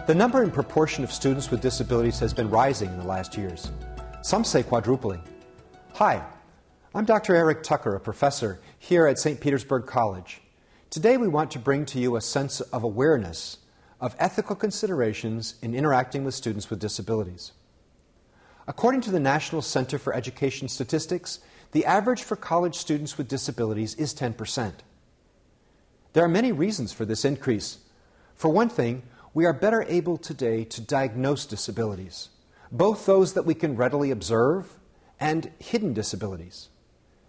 The number and proportion of students with disabilities has been rising in the last years. Some say quadrupling. Hi, I'm Dr. Eric Tucker, a professor here at St. Petersburg College. Today we want to bring to you a sense of awareness of ethical considerations in interacting with students with disabilities. According to the National Center for Education Statistics, the average for college students with disabilities is 10%. There are many reasons for this increase. For one thing, we are better able today to diagnose disabilities, both those that we can readily observe and hidden disabilities.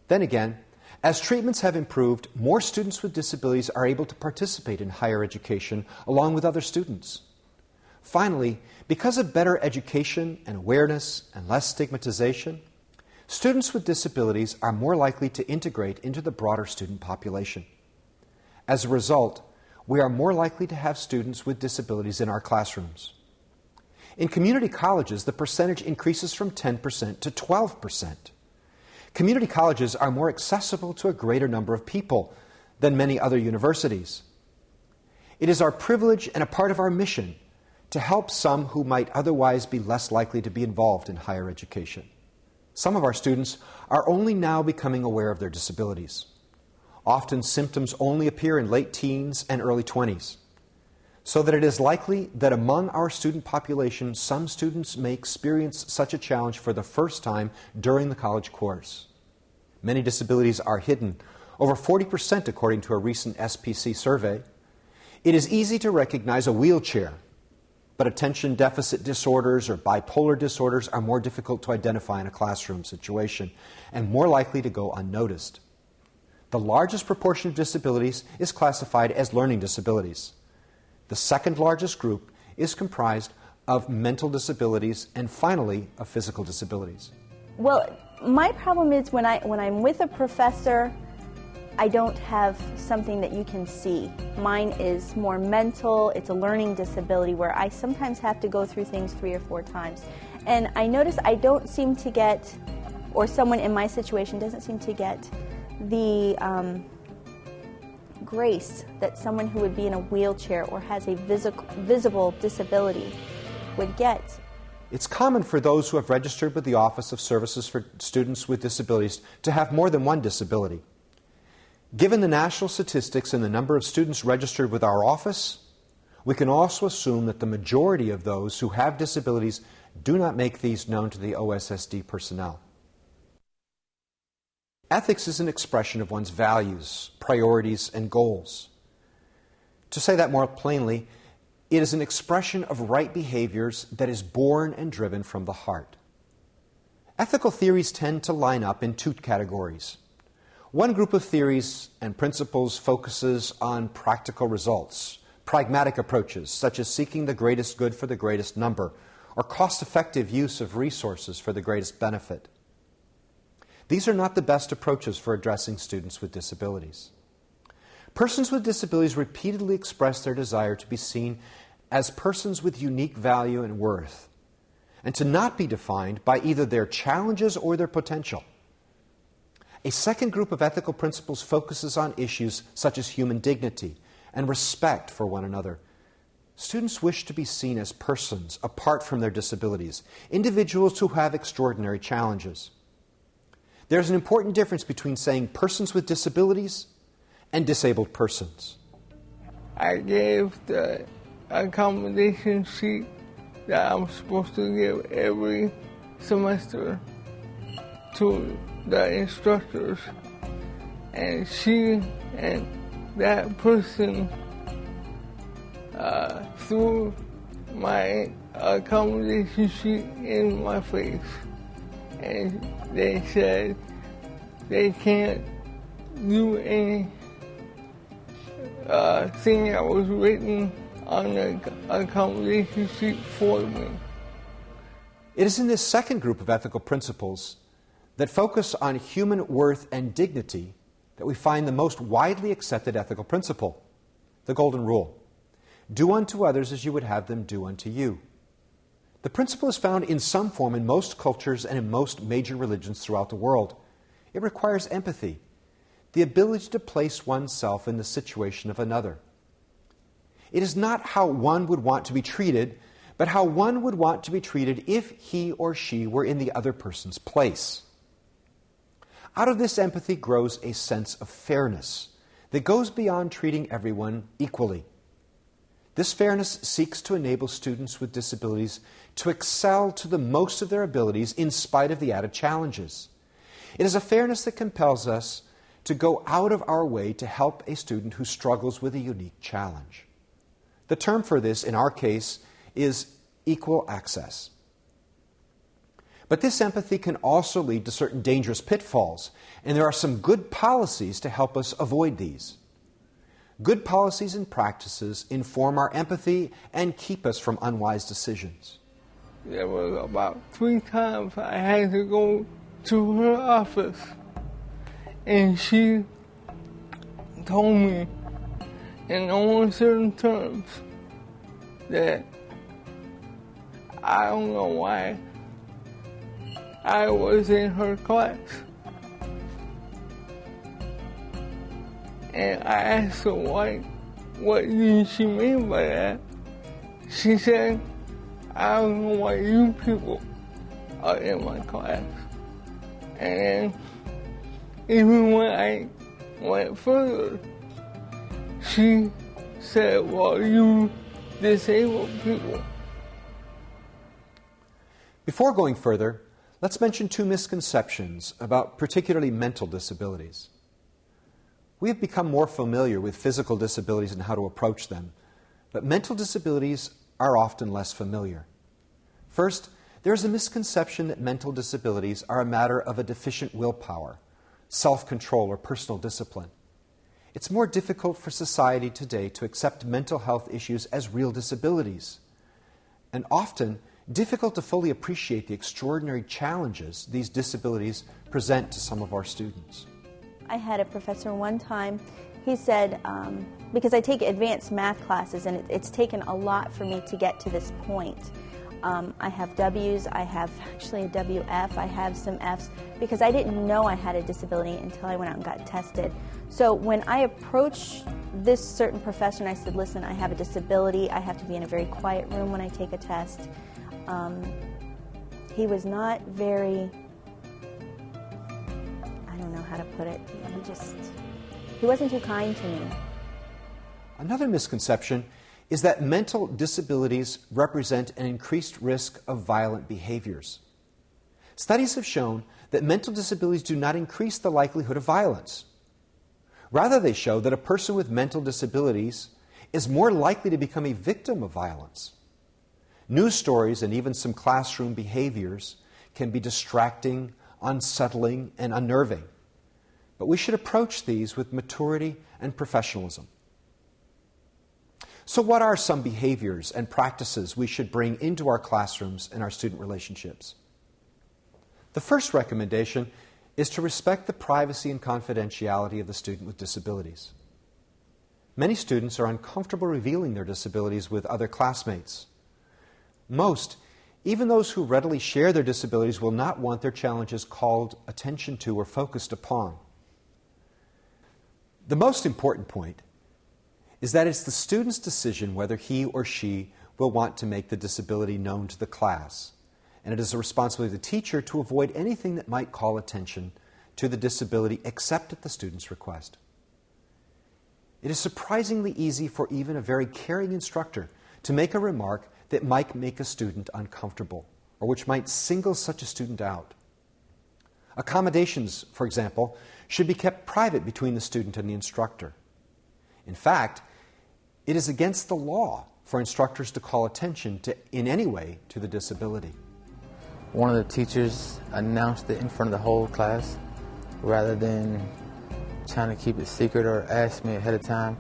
Then again, as treatments have improved, more students with disabilities are able to participate in higher education along with other students. Finally, because of better education and awareness and less stigmatization, students with disabilities are more likely to integrate into the broader student population. As a result, we are more likely to have students with disabilities in our classrooms. In community colleges, the percentage increases from 10% to 12%. Community colleges are more accessible to a greater number of people than many other universities. It is our privilege and a part of our mission to help some who might otherwise be less likely to be involved in higher education. Some of our students are only now becoming aware of their disabilities. Often symptoms only appear in late teens and early 20s, so that it is likely that among our student population, some students may experience such a challenge for the first time during the college course. Many disabilities are hidden, over 40% according to a recent SPC survey. It is easy to recognize a wheelchair, but attention deficit disorders or bipolar disorders are more difficult to identify in a classroom situation and more likely to go unnoticed. The largest proportion of disabilities is classified as learning disabilities. The second largest group is comprised of mental disabilities and finally of physical disabilities. Well, my problem is when I'm with a professor, I don't have something that you can see. Mine is more mental. It's a learning disability where I sometimes have to go through things 3 or 4 times. And I notice I don't seem to get, or someone in my situation doesn't seem to get, the grace that someone who would be in a wheelchair or has a visible disability would get. It's common for those who have registered with the Office of Services for Students with Disabilities to have more than one disability. Given the national statistics and the number of students registered with our office, we can also assume that the majority of those who have disabilities do not make these known to the OSSD personnel. Ethics is an expression of one's values, priorities, and goals. To say that more plainly, it is an expression of right behaviors that is born and driven from the heart. Ethical theories tend to line up in 2 categories. One group of theories and principles focuses on practical results, pragmatic approaches, such as seeking the greatest good for the greatest number, or cost-effective use of resources for the greatest benefit. These are not the best approaches for addressing students with disabilities. Persons with disabilities repeatedly express their desire to be seen as persons with unique value and worth, and to not be defined by either their challenges or their potential. A second group of ethical principles focuses on issues such as human dignity and respect for one another. Students wish to be seen as persons apart from their disabilities, individuals who have extraordinary challenges. There's an important difference between saying persons with disabilities and disabled persons. I gave the accommodation sheet that I'm supposed to give every semester to the instructors, and she and that person threw my accommodation sheet in my face, and they said they can't do any thing that was written on the accommodation sheet for me. It is in this second group of ethical principles that focus on human worth and dignity that we find the most widely accepted ethical principle, the Golden Rule. Do unto others as you would have them do unto you. The principle is found in some form in most cultures and in most major religions throughout the world. It requires empathy, the ability to place oneself in the situation of another. It is not how one would want to be treated, but how one would want to be treated if he or she were in the other person's place. Out of this empathy grows a sense of fairness that goes beyond treating everyone equally. This fairness seeks to enable students with disabilities to excel to the most of their abilities in spite of the added challenges. It is a fairness that compels us to go out of our way to help a student who struggles with a unique challenge. The term for this, in our case, is equal access. But this empathy can also lead to certain dangerous pitfalls, and there are some good policies to help us avoid these. Good policies and practices inform our empathy and keep us from unwise decisions. There was about 3 times I had to go to her office, and she told me in no uncertain terms that I don't know why I was in her class. And I asked her what did she mean by that? She said, I don't know why you people are in my class. And even when I went further, she said, well, you disabled people. Before going further, let's mention 2 misconceptions about particularly mental disabilities. We have become more familiar with physical disabilities and how to approach them, but mental disabilities are often less familiar. First, there is a misconception that mental disabilities are a matter of a deficient willpower, self-control, or personal discipline. It's more difficult for society today to accept mental health issues as real disabilities, and often difficult to fully appreciate the extraordinary challenges these disabilities present to some of our students. I had a professor one time, he said, because I take advanced math classes and it's taken a lot for me to get to this point. I have W's, I have actually a WF, I have some F's, because I didn't know I had a disability until I went out and got tested. So when I approached this certain professor and I said, listen, I have a disability, I have to be in a very quiet room when I take a test, he was not very, I don't know how to put it, he wasn't too kind to me. Another misconception is that mental disabilities represent an increased risk of violent behaviors. Studies have shown that mental disabilities do not increase the likelihood of violence. Rather, they show that a person with mental disabilities is more likely to become a victim of violence. News stories and even some classroom behaviors can be distracting, unsettling, and unnerving. But we should approach these with maturity and professionalism. So what are some behaviors and practices we should bring into our classrooms and our student relationships? The first recommendation is to respect the privacy and confidentiality of the student with disabilities. Many students are uncomfortable revealing their disabilities with other classmates. Most, even those who readily share their disabilities, will not want their challenges called attention to or focused upon. The most important point is that it's the student's decision whether he or she will want to make the disability known to the class, and it is the responsibility of the teacher to avoid anything that might call attention to the disability except at the student's request. It is surprisingly easy for even a very caring instructor to make a remark that might make a student uncomfortable, or which might single such a student out. Accommodations, for example, should be kept private between the student and the instructor. In fact, it is against the law for instructors to call attention in any way to the disability. One of the teachers announced it in front of the whole class rather than trying to keep it secret or ask me ahead of time,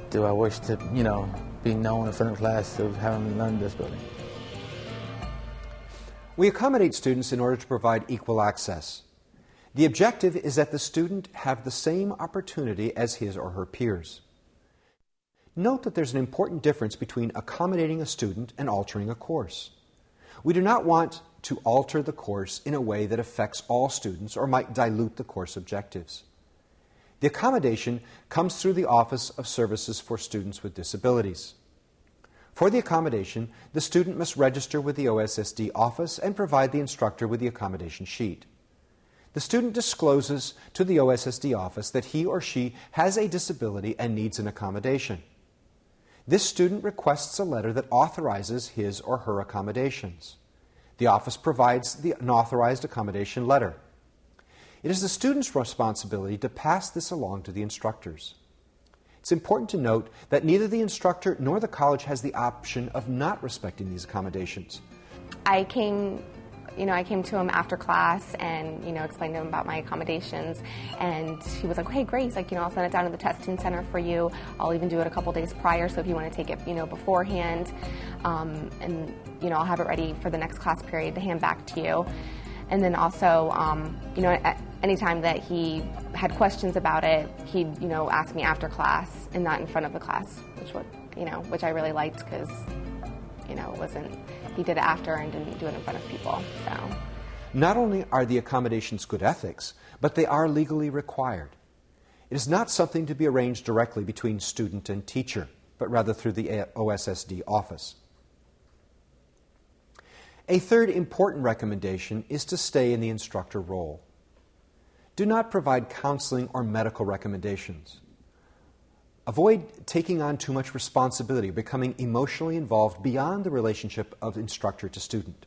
do I wish to, be known in front of class of having a learning disability. We accommodate students in order to provide equal access. The objective is that the student have the same opportunity as his or her peers. Note that there's an important difference between accommodating a student and altering a course. We do not want to alter the course in a way that affects all students or might dilute the course objectives. The accommodation comes through the Office of Services for Students with Disabilities. For the accommodation, the student must register with the OSSD office and provide the instructor with the accommodation sheet. The student discloses to the OSSD office that he or she has a disability and needs an accommodation. This student requests a letter that authorizes his or her accommodations. The office provides an authorized accommodation letter. It is the student's responsibility to pass this along to the instructors. It's important to note that neither the instructor nor the college has the option of not respecting these accommodations. I came to him after class and, explained to him about my accommodations, and he was like, hey, great. He's like, I'll send it down to the testing center for you. I'll even do it a couple days prior, so if you want to take it, beforehand, and, I'll have it ready for the next class period to hand back to you. And then also, anytime that he had questions about it, he'd, ask me after class and not in front of the class, which I really liked because, he did it after and didn't do it in front of people, so. Not only are the accommodations good ethics, but they are legally required. It is not something to be arranged directly between student and teacher, but rather through the OSSD office. A third important recommendation is to stay in the instructor role. Do not provide counseling or medical recommendations. Avoid taking on too much responsibility, becoming emotionally involved beyond the relationship of instructor to student.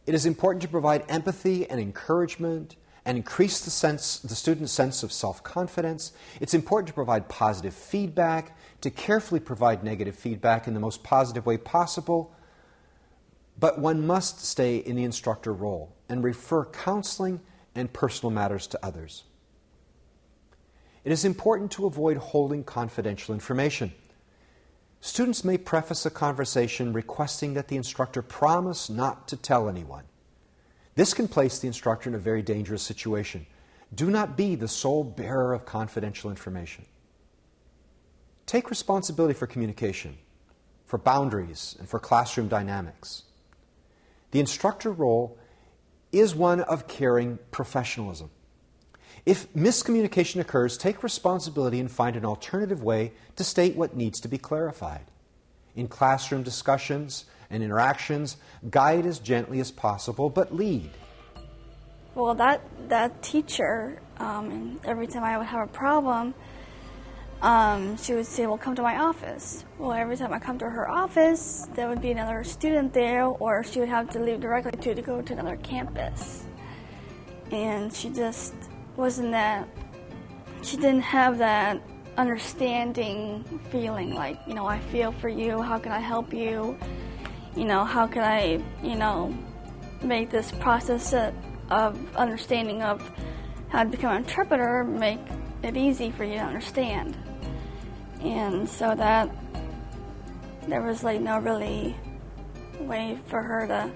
It is important to provide empathy and encouragement and increase the student's sense of self-confidence. It's important to provide positive feedback, to carefully provide negative feedback in the most positive way possible. But one must stay in the instructor role and refer counseling and personal matters to others. It is important to avoid holding confidential information. Students may preface a conversation requesting that the instructor promise not to tell anyone. This can place the instructor in a very dangerous situation. Do not be the sole bearer of confidential information. Take responsibility for communication, for boundaries, and for classroom dynamics. The instructor role is one of caring professionalism. If miscommunication occurs, take responsibility and find an alternative way to state what needs to be clarified. In classroom discussions and interactions, guide as gently as possible, but lead. Well, that teacher, and every time I would have a problem, she would say, well, come to my office. Well, every time I come to her office, there would be another student there, or she would have to leave directly to go to another campus. And she just she didn't have that understanding feeling, like, I feel for you, how can I help you, how can I, make this process of understanding of how to become an interpreter, make it easy for you to understand. And so that there was no really way for her to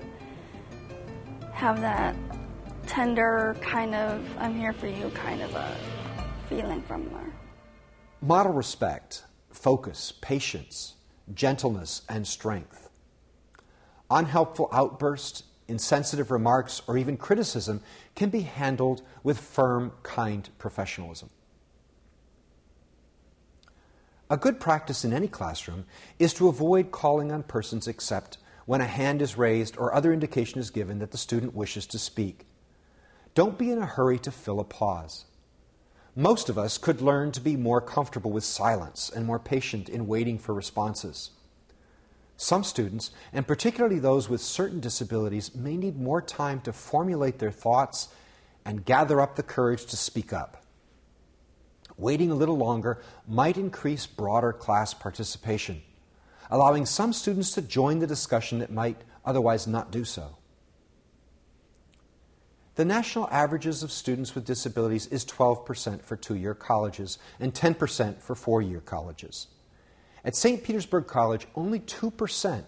have that tender kind of, I'm here for you kind of a feeling from her. Model respect, focus, patience, gentleness, and strength. Unhelpful outbursts, insensitive remarks, or even criticism can be handled with firm, kind professionalism. A good practice in any classroom is to avoid calling on persons except when a hand is raised or other indication is given that the student wishes to speak. Don't be in a hurry to fill a pause. Most of us could learn to be more comfortable with silence and more patient in waiting for responses. Some students, and particularly those with certain disabilities, may need more time to formulate their thoughts and gather up the courage to speak up. Waiting a little longer might increase broader class participation, allowing some students to join the discussion that might otherwise not do so. The national averages of students with disabilities is 12% for two-year colleges and 10% for four-year colleges. At St. Petersburg College, only 2%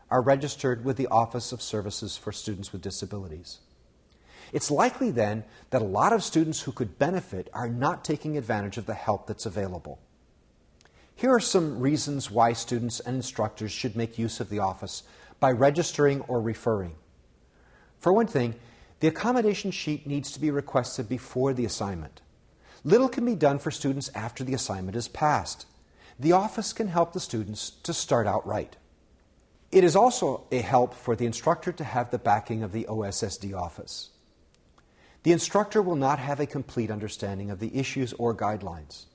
are registered with the Office of Services for Students with Disabilities. It's likely then that a lot of students who could benefit are not taking advantage of the help that's available. Here are some reasons why students and instructors should make use of the office by registering or referring. For one thing, the accommodation sheet needs to be requested before the assignment. Little can be done for students after the assignment is passed. the office can help the students to start out right. It is also a help for the instructor to have the backing of the OSSD office. The instructor will not have a complete understanding of the issues or guidelines.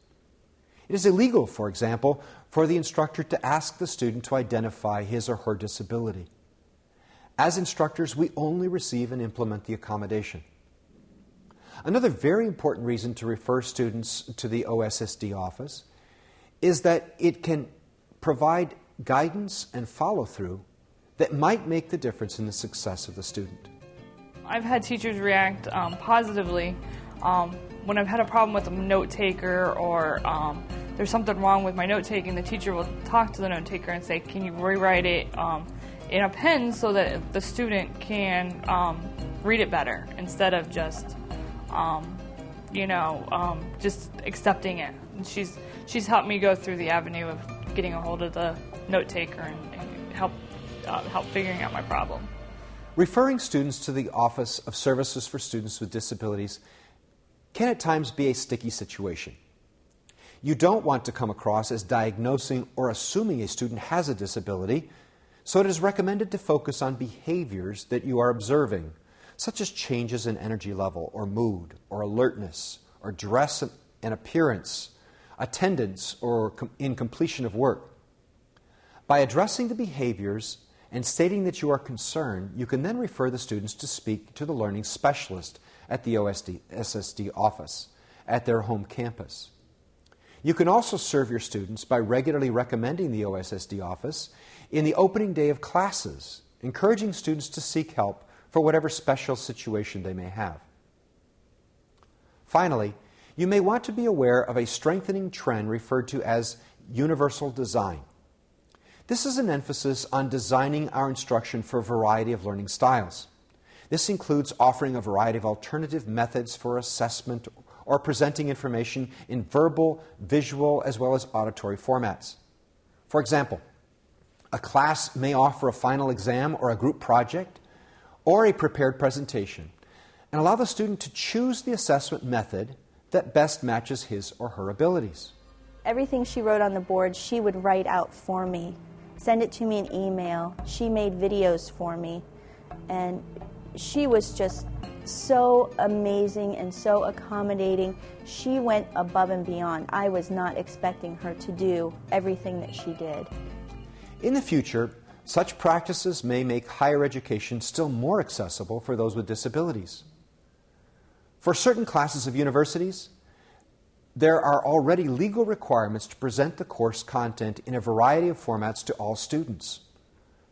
It is illegal, for example, for the instructor to ask the student to identify his or her disability. As instructors, we only receive and implement the accommodation. Another very important reason to refer students to the OSSD office is that it can provide guidance and follow-through that might make the difference in the success of the student. I've had teachers react positively when I've had a problem with a note taker, or there's something wrong with my note taking. The teacher will talk to the note taker and say, can you rewrite it in a pen so that the student can read it better, instead of just just accepting it. And she's helped me go through the avenue of getting a hold of the note taker and help figuring out my problem. Referring students to the Office of Services for Students with Disabilities can at times be a sticky situation. You don't want to come across as diagnosing or assuming a student has a disability, so it is recommended to focus on behaviors that you are observing, such as changes in energy level or mood or alertness or dress and appearance, attendance or in completion of work. By addressing the behaviors and stating that you are concerned, you can then refer the students to speak to the learning specialist at the OSSD office at their home campus. You can also serve your students by regularly recommending the OSSD office in the opening day of classes, encouraging students to seek help for whatever special situation they may have. Finally, you may want to be aware of a strengthening trend referred to as universal design. This is an emphasis on designing our instruction for a variety of learning styles. This includes offering a variety of alternative methods for assessment or presenting information in verbal, visual, as well as auditory formats. For example, a class may offer a final exam or a group project or a prepared presentation, and allow the student to choose the assessment method that best matches his or her abilities. Everything she wrote on the board, she would write out for me, send it to me in email. She made videos for me, and she was just so amazing and so accommodating. She went above and beyond. I was not expecting her to do everything that she did. In the future, such practices may make higher education still more accessible for those with disabilities. For certain classes of universities, there are already legal requirements to present the course content in a variety of formats to all students,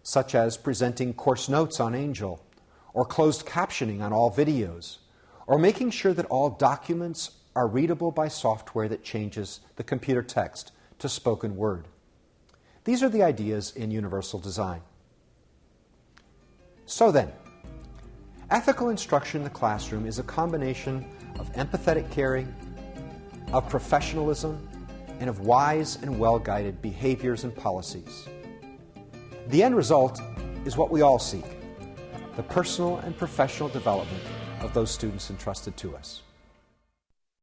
such as presenting course notes on Angel, or closed captioning on all videos, or making sure that all documents are readable by software that changes the computer text to spoken word. These are the ideas in universal design. So then, ethical instruction in the classroom is a combination of empathetic caring, of professionalism, and of wise and well-guided behaviors and policies. The end result is what we all seek: the personal and professional development of those students entrusted to us.